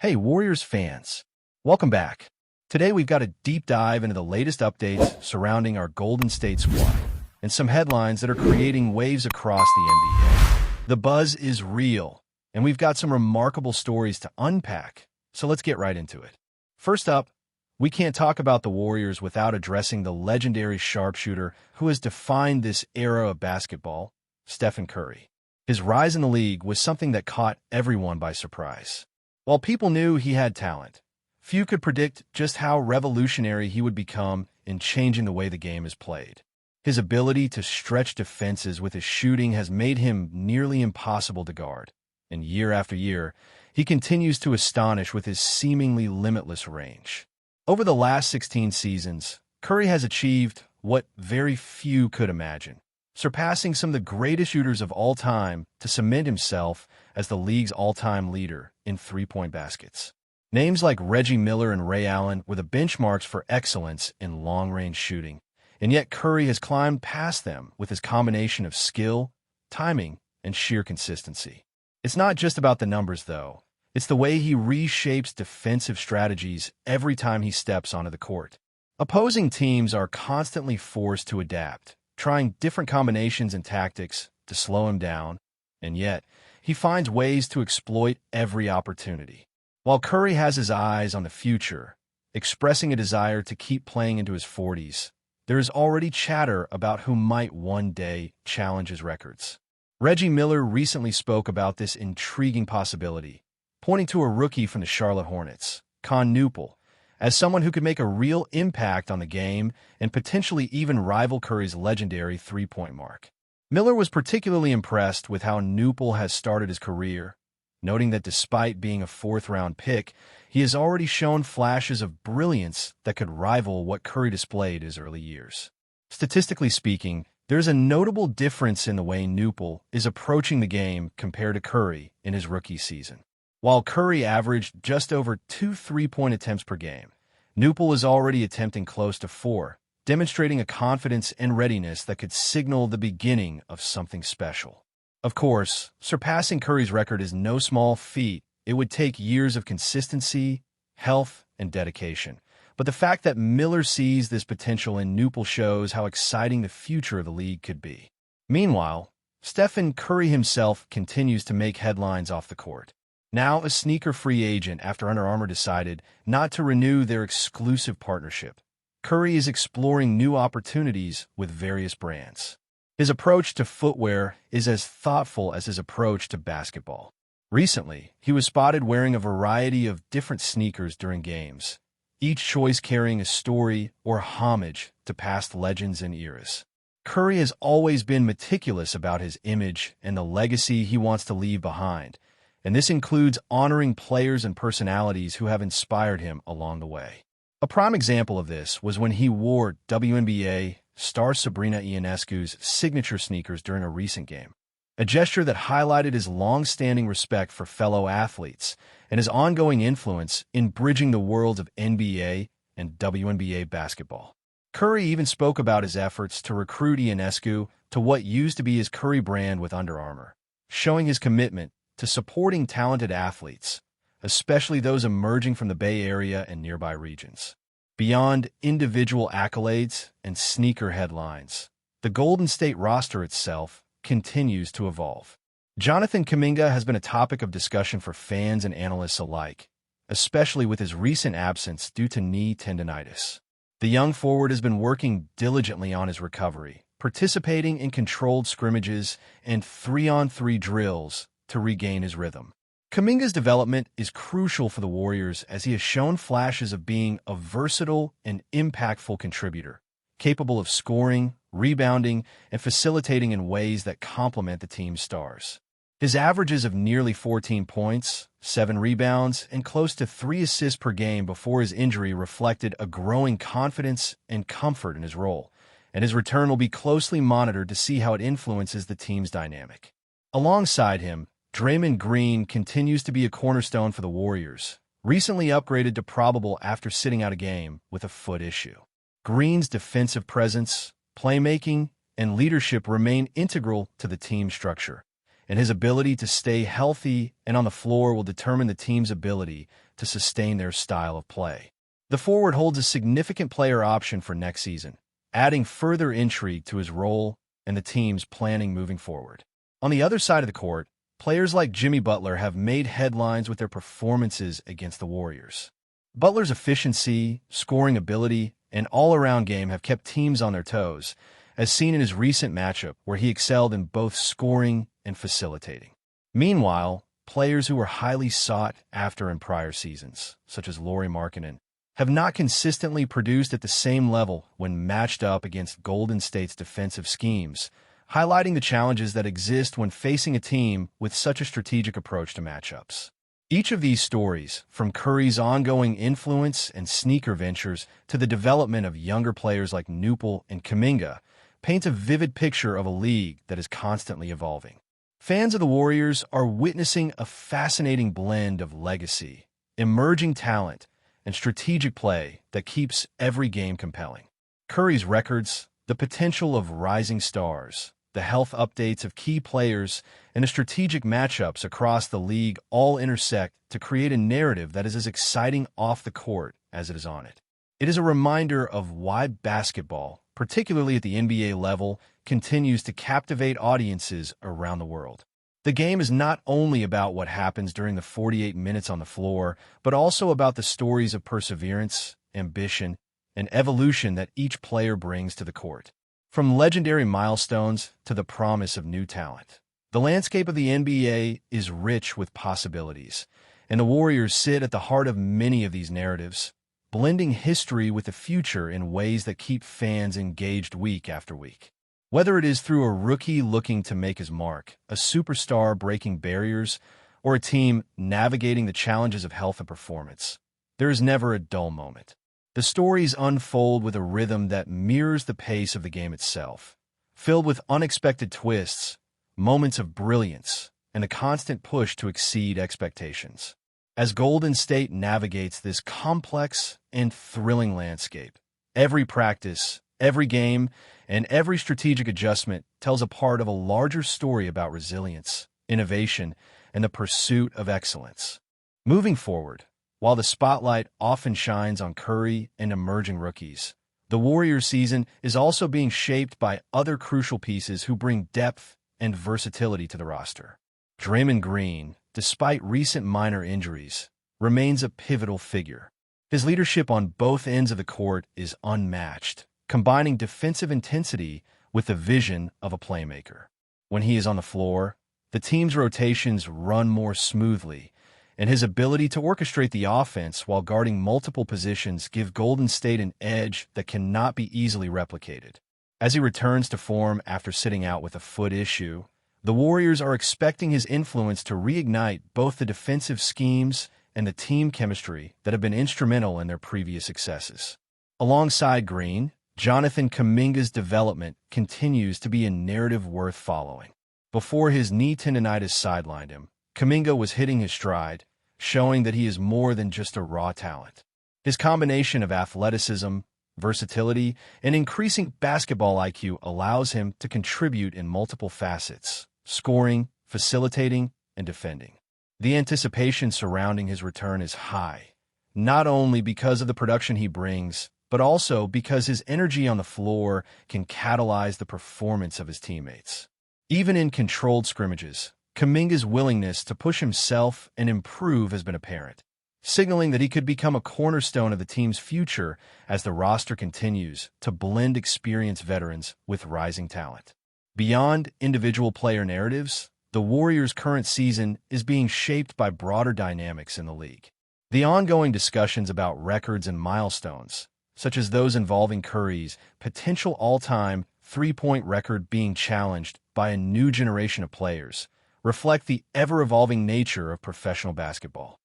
Hey, Warriors fans, welcome back. Today we've got a deep dive into the latest updates surrounding our Golden State squad and some headlines that are creating waves across the NBA. The buzz is real, and we've got some remarkable stories to unpack, so let's get right into it. First up, we can't talk about the Warriors without addressing the legendary sharpshooter who has defined this era of basketball, Stephen Curry. His rise in the league was something that caught everyone by surprise. While people knew he had talent, few could predict just how revolutionary he would become in changing the way the game is played. His ability to stretch defenses with his shooting has made him nearly impossible to guard, and year after year, he continues to astonish with his seemingly limitless range. Over the last 16 seasons, Curry has achieved what very few could imagine, surpassing some of the greatest shooters of all time to cement himself as the league's all-time leader in three-point baskets. Names like Reggie Miller and Ray Allen were the benchmarks for excellence in long-range shooting, and yet Curry has climbed past them with his combination of skill, timing, and sheer consistency. It's not just about the numbers, though. It's the way he reshapes defensive strategies every time he steps onto the court. Opposing teams are constantly forced to adapt, trying different combinations and tactics to slow him down, and yet he finds ways to exploit every opportunity. While Curry has his eyes on the future, expressing a desire to keep playing into his 40s, there is already chatter about who might one day challenge his records. Reggie Miller recently spoke about this intriguing possibility, pointing to a rookie from the Charlotte Hornets, Con Newpel, as someone who could make a real impact on the game and potentially even rival Curry's legendary three-point mark. Miller was particularly impressed with how Newpel has started his career, noting that despite being a fourth-round pick, he has already shown flashes of brilliance that could rival what Curry displayed in his early years. Statistically speaking, there's a notable difference in the way Newpel is approaching the game compared to Curry in his rookie season. While Curry averaged just over 2 three-point attempts per game, Newpel is already attempting close to 4, demonstrating a confidence and readiness that could signal the beginning of something special. Of course, surpassing Curry's record is no small feat. It would take years of consistency, health, and dedication. But the fact that Miller sees this potential in Newpel shows how exciting the future of the league could be. Meanwhile, Stephen Curry himself continues to make headlines off the court. Now a sneaker free agent after Under Armour decided not to renew their exclusive partnership, Curry is exploring new opportunities with various brands. His approach to footwear is as thoughtful as his approach to basketball. Recently, he was spotted wearing a variety of different sneakers during games, each choice carrying a story or homage to past legends and eras. Curry has always been meticulous about his image and the legacy he wants to leave behind, and this includes honoring players and personalities who have inspired him along the way. A prime example of this was when he wore WNBA star Sabrina Ionescu's signature sneakers during a recent game, a gesture that highlighted his long-standing respect for fellow athletes and his ongoing influence in bridging the worlds of NBA and WNBA basketball. Curry even spoke about his efforts to recruit Ionescu to what used to be his Curry brand with Under Armour, showing his commitment to supporting talented athletes, especially those emerging from the Bay Area and nearby regions. Beyond individual accolades and sneaker headlines, the Golden State roster itself continues to evolve. Jonathan Kuminga has been a topic of discussion for fans and analysts alike, especially with his recent absence due to knee tendonitis. The young forward has been working diligently on his recovery, participating in controlled scrimmages and 3-on-3 drills to regain his rhythm. Kuminga's development is crucial for the Warriors as he has shown flashes of being a versatile and impactful contributor, capable of scoring, rebounding, and facilitating in ways that complement the team's stars. His averages of nearly 14 points, 7 rebounds, and close to 3 assists per game before his injury reflected a growing confidence and comfort in his role, and his return will be closely monitored to see how it influences the team's dynamic. Alongside him, Draymond Green continues to be a cornerstone for the Warriors, recently upgraded to probable after sitting out a game with a foot issue. Green's defensive presence, playmaking, and leadership remain integral to the team structure, and his ability to stay healthy and on the floor will determine the team's ability to sustain their style of play. The forward holds a significant player option for next season, adding further intrigue to his role and the team's planning moving forward. On the other side of the court, players like Jimmy Butler have made headlines with their performances against the Warriors. Butler's efficiency, scoring ability, and all-around game have kept teams on their toes, as seen in his recent matchup where he excelled in both scoring and facilitating. Meanwhile, players who were highly sought after in prior seasons, such as Lauri Markkanen, have not consistently produced at the same level when matched up against Golden State's defensive schemes, highlighting the challenges that exist when facing a team with such a strategic approach to matchups. Each of these stories, from Curry's ongoing influence and sneaker ventures to the development of younger players like Newpel and Kuminga, paints a vivid picture of a league that is constantly evolving. Fans of the Warriors are witnessing a fascinating blend of legacy, emerging talent, and strategic play that keeps every game compelling. Curry's records, the potential of rising stars, the health updates of key players, and the strategic matchups across the league all intersect to create a narrative that is as exciting off the court as it is on it. It is a reminder of why basketball, particularly at the NBA level, continues to captivate audiences around the world. The game is not only about what happens during the 48 minutes on the floor, but also about the stories of perseverance, ambition, and evolution that each player brings to the court. From legendary milestones to the promise of new talent, the landscape of the NBA is rich with possibilities, and the Warriors sit at the heart of many of these narratives, blending history with the future in ways that keep fans engaged week after week. Whether it is through a rookie looking to make his mark, a superstar breaking barriers, or a team navigating the challenges of health and performance, there is never a dull moment. The stories unfold with a rhythm that mirrors the pace of the game itself, filled with unexpected twists, moments of brilliance, and a constant push to exceed expectations. As Golden State navigates this complex and thrilling landscape, every practice, every game, and every strategic adjustment tells a part of a larger story about resilience, innovation, and the pursuit of excellence. Moving forward, while the spotlight often shines on Curry and emerging rookies, the Warriors season is also being shaped by other crucial pieces who bring depth and versatility to the roster. Draymond Green, despite recent minor injuries, remains a pivotal figure. His leadership on both ends of the court is unmatched, combining defensive intensity with the vision of a playmaker. When he is on the floor, the team's rotations run more smoothly, and his ability to orchestrate the offense while guarding multiple positions give Golden State an edge that cannot be easily replicated. As he returns to form after sitting out with a foot issue, the Warriors are expecting his influence to reignite both the defensive schemes and the team chemistry that have been instrumental in their previous successes. Alongside Green, Jonathan Kuminga's development continues to be a narrative worth following. Before his knee tendonitis sidelined him, Kuminga was hitting his stride, showing that he is more than just a raw talent. His combination of athleticism, versatility, and increasing basketball IQ allows him to contribute in multiple facets: scoring, facilitating, and defending. The anticipation surrounding his return is high, not only because of the production he brings, but also because his energy on the floor can catalyze the performance of his teammates. Even in controlled scrimmages, Kuminga's willingness to push himself and improve has been apparent, signaling that he could become a cornerstone of the team's future as the roster continues to blend experienced veterans with rising talent. Beyond individual player narratives, the Warriors' current season is being shaped by broader dynamics in the league. The ongoing discussions about records and milestones, such as those involving Curry's potential all-time three-point record being challenged by a new generation of players, reflect the ever-evolving nature of professional basketball.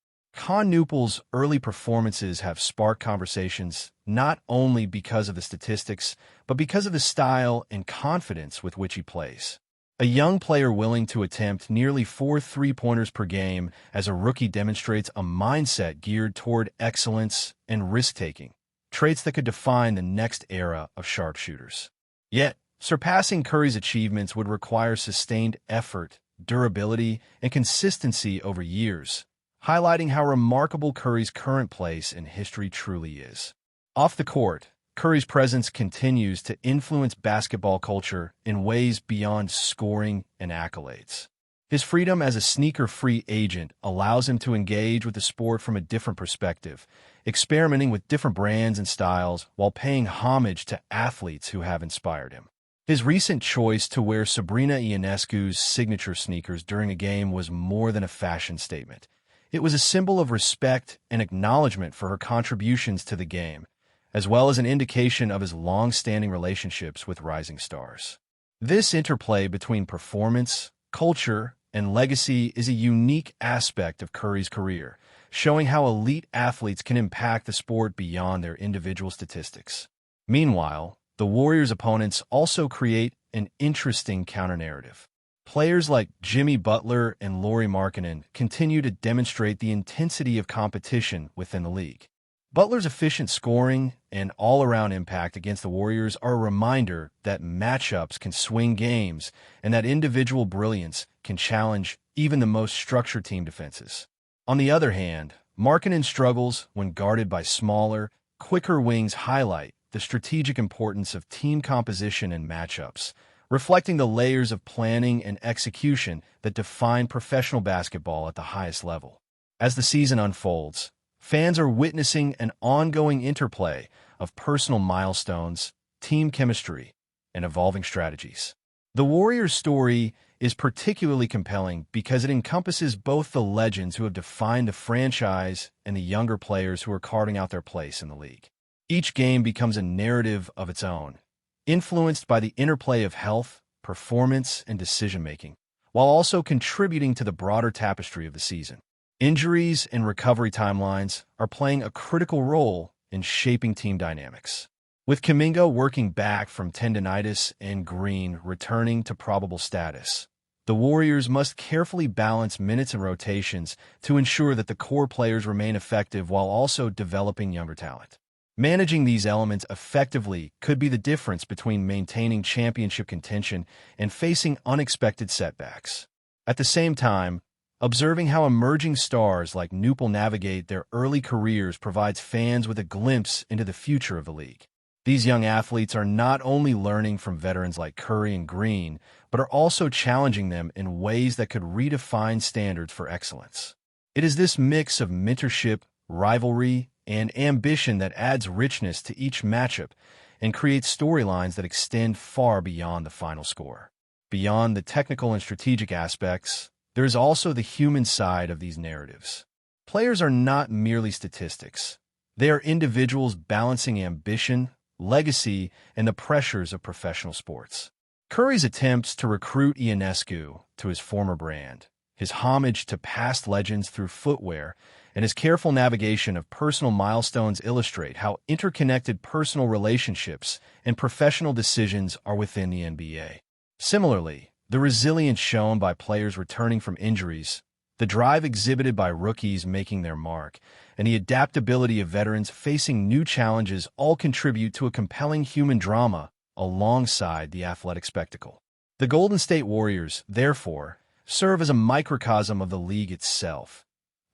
Newpel's early performances have sparked conversations not only because of the statistics, but because of the style and confidence with which he plays. A young player willing to attempt nearly 4 three-pointers per game as a rookie demonstrates a mindset geared toward excellence and risk-taking, traits that could define the next era of sharpshooters. Yet, surpassing Curry's achievements would require sustained effort, durability, and consistency over years, highlighting how remarkable Curry's current place in history truly is. Off the court, Curry's presence continues to influence basketball culture in ways beyond scoring and accolades. His freedom as a sneaker-free agent allows him to engage with the sport from a different perspective, experimenting with different brands and styles while paying homage to athletes who have inspired him. His recent choice to wear Sabrina Ionescu's signature sneakers during a game was more than a fashion statement. It was a symbol of respect and acknowledgement for her contributions to the game, as well as an indication of his long-standing relationships with rising stars. This interplay between performance, culture, and legacy is a unique aspect of Curry's career, showing how elite athletes can impact the sport beyond their individual statistics. Meanwhile, the Warriors' opponents also create an interesting counter-narrative. Players like Jimmy Butler and Lauri Markkanen continue to demonstrate the intensity of competition within the league. Butler's efficient scoring and all-around impact against the Warriors are a reminder that matchups can swing games and that individual brilliance can challenge even the most structured team defenses. On the other hand, Markkanen struggles when guarded by smaller, quicker wings, highlight the strategic importance of team composition and matchups, reflecting the layers of planning and execution that define professional basketball at the highest level. As the season unfolds, fans are witnessing an ongoing interplay of personal milestones, team chemistry, and evolving strategies. The Warriors' story is particularly compelling because it encompasses both the legends who have defined the franchise and the younger players who are carving out their place in the league. Each game becomes a narrative of its own, influenced by the interplay of health, performance, and decision-making, while also contributing to the broader tapestry of the season. Injuries and recovery timelines are playing a critical role in shaping team dynamics. With Kuminga working back from tendinitis and Green returning to probable status, the Warriors must carefully balance minutes and rotations to ensure that the core players remain effective while also developing younger talent. Managing these elements effectively could be the difference between maintaining championship contention and facing unexpected setbacks. At the same time, observing how emerging stars like Nupel navigate their early careers provides fans with a glimpse into the future of the league. These young athletes are not only learning from veterans like Curry and Green, but are also challenging them in ways that could redefine standards for excellence. It is this mix of mentorship, rivalry, and ambition that adds richness to each matchup and creates storylines that extend far beyond the final score. Beyond the technical and strategic aspects, there is also the human side of these narratives. Players are not merely statistics. They are individuals balancing ambition, legacy, and the pressures of professional sports. Curry's attempts to recruit Ionescu to his former brand, his homage to past legends through footwear, and his careful navigation of personal milestones illustrate how interconnected personal relationships and professional decisions are within the NBA. Similarly, the resilience shown by players returning from injuries, the drive exhibited by rookies making their mark, and the adaptability of veterans facing new challenges all contribute to a compelling human drama alongside the athletic spectacle. The Golden State Warriors, therefore, serve as a microcosm of the league itself,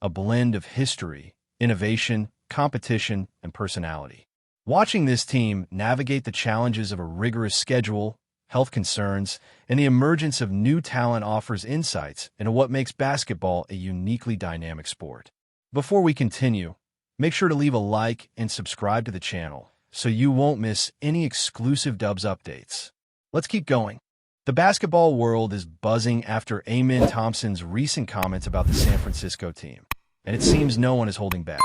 a blend of history, innovation, competition, and personality. Watching this team navigate the challenges of a rigorous schedule, health concerns, and the emergence of new talent offers insights into what makes basketball a uniquely dynamic sport. Before we continue, make sure to leave a like and subscribe to the channel so you won't miss any exclusive Dubs updates. Let's keep going. The basketball world is buzzing after Amen Thompson's recent comments about the San Francisco team, and it seems no one is holding back.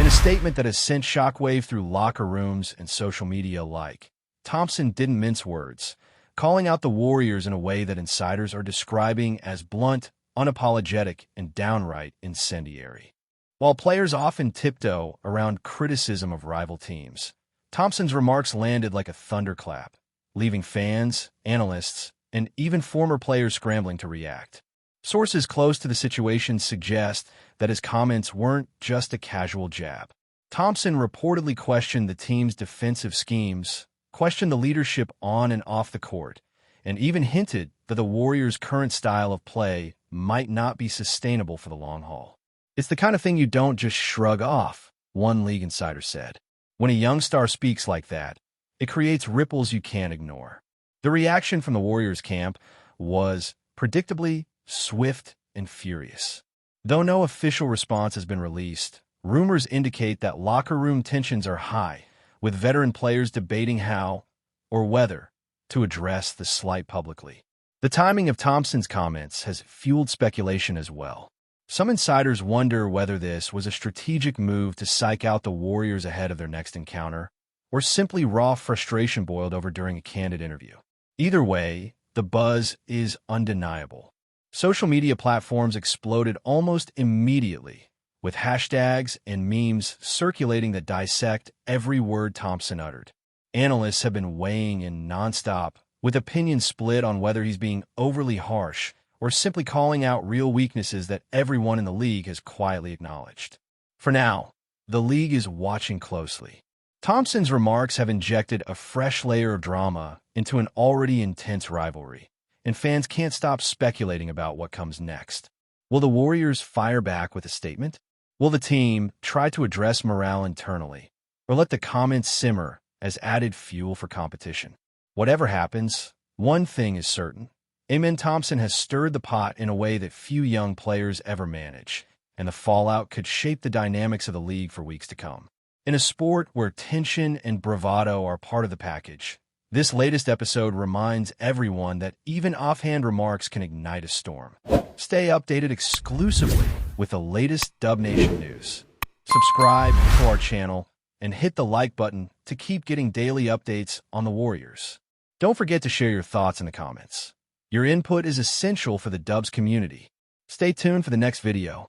In a statement that has sent shockwave through locker rooms and social media alike, Thompson didn't mince words, calling out the Warriors in a way that insiders are describing as blunt, unapologetic, and downright incendiary. While players often tiptoe around criticism of rival teams, Thompson's remarks landed like a thunderclap, leaving fans, analysts, and even former players scrambling to react. Sources close to the situation suggest that his comments weren't just a casual jab. Thompson reportedly questioned the team's defensive schemes, questioned the leadership on and off the court, and even hinted that the Warriors' current style of play might not be sustainable for the long haul. It's the kind of thing you don't just shrug off, one league insider said. When a young star speaks like that, it creates ripples you can't ignore. The reaction from the Warriors camp was, predictably, swift and furious. Though no official response has been released, rumors indicate that locker room tensions are high, with veteran players debating how, or whether, to address the slight publicly. The timing of Thompson's comments has fueled speculation as well. Some insiders wonder whether this was a strategic move to psych out the Warriors ahead of their next encounter, or simply raw frustration boiled over during a candid interview. Either way, the buzz is undeniable. Social media platforms exploded almost immediately, with hashtags and memes circulating that dissect every word Thompson uttered. Analysts have been weighing in nonstop, with opinions split on whether he's being overly harsh or simply calling out real weaknesses that everyone in the league has quietly acknowledged. For now, the league is watching closely. Thompson's remarks have injected a fresh layer of drama into an already intense rivalry, and fans can't stop speculating about what comes next. Will the Warriors fire back with a statement? Will the team try to address morale internally, or let the comments simmer as added fuel for competition? Whatever happens, one thing is certain. Amen Thompson has stirred the pot in a way that few young players ever manage, and the fallout could shape the dynamics of the league for weeks to come. In a sport where tension and bravado are part of the package, this latest episode reminds everyone that even offhand remarks can ignite a storm. Stay updated exclusively with the latest Dub Nation news. Subscribe to our channel and hit the like button to keep getting daily updates on the Warriors. Don't forget to share your thoughts in the comments. Your input is essential for the Dubs community. Stay tuned for the next video.